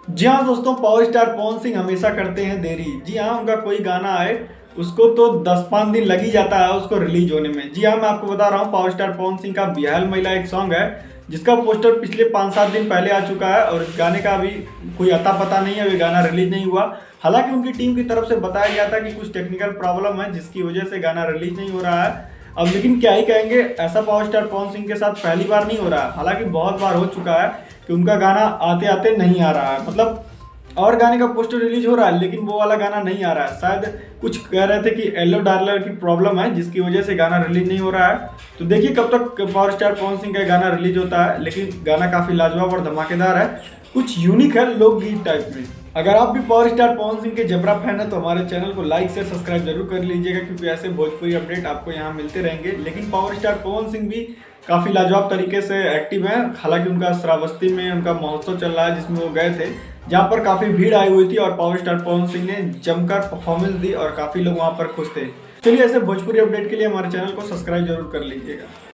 जी हाँ दोस्तों, power star Pawan Singh हमेशा करते हैं देरी। जी हाँ, उनका कोई गाना आए उसको तो 10-5 दिन लग ही जाता है उसको रिलीज होने में। जी हाँ, मैं आपको बता रहा हूँ, पावर स्टार पवन सिंह का बिहाल मैला एक सॉन्ग है जिसका पोस्टर पिछले 5-7 दिन पहले आ चुका है और इस गाने का अभी कोई अता पता नहीं है, अभी गाना रिलीज नहीं हुआ। हालांकि उनकी टीम की तरफ से बताया गया था कि कुछ टेक्निकल प्रॉब्लम है जिसकी वजह से गाना रिलीज नहीं हो रहा है। अब लेकिन क्या ही कहेंगे, ऐसा पावर स्टार पवन सिंह के साथ पहली बार नहीं हो रहा है, हालांकि बहुत बार हो चुका है कि उनका गाना आते आते नहीं आ रहा है। मतलब और गाने का पोस्टर रिलीज हो रहा है लेकिन वो वाला गाना नहीं आ रहा है। शायद कुछ कह रहे थे कि येलो डार्लर की प्रॉब्लम है जिसकी वजह से गाना रिलीज नहीं हो रहा है। तो देखिए कब तक पावर स्टार पवन सिंह का गाना रिलीज होता है, लेकिन गाना काफी लाजवाब और धमाकेदार है, कुछ यूनिक है लोकगीत टाइप में। अगर आप भी पावर स्टार पवन सिंह के जबरा फैन है तो हमारे चैनल को लाइक से सब्सक्राइब जरूर कर लीजिएगा, क्योंकि ऐसे भोजपुरी अपडेट आपको यहाँ मिलते रहेंगे। लेकिन पावर स्टार पवन सिंह भी काफ़ी लाजवाब तरीके से एक्टिव है। हालांकि उनका श्रावस्ती में उनका महोत्सव चल रहा है जिसमें वो गए थे, जहाँ पर काफ़ी भीड़ आई हुई थी और पावर स्टार पवन सिंह ने जमकर परफॉर्मेंस दी और काफ़ी लोग वहाँ पर खुश थे। चलिए ऐसे भोजपुरी अपडेट के लिए हमारे चैनल को सब्सक्राइब जरूर कर लीजिएगा।